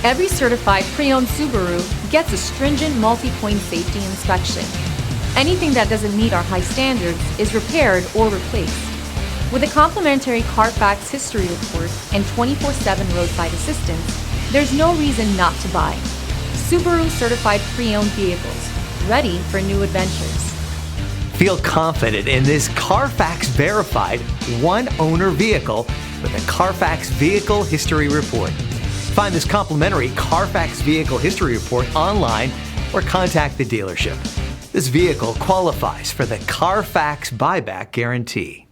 Every certified pre-owned Subaru gets a stringent multi-point safety inspection. Anything that doesn't meet our high standards is repaired or replaced. With a complimentary Carfax history report and 24/7 roadside assistance, there's no reason not to buy. Subaru certified pre-owned vehicles, ready for new adventures. Feel confident in this Carfax verified one-owner vehicle with a Carfax Vehicle History Report. Find this complimentary Carfax Vehicle History Report online or contact the dealership. This vehicle qualifies for the Carfax Buyback Guarantee.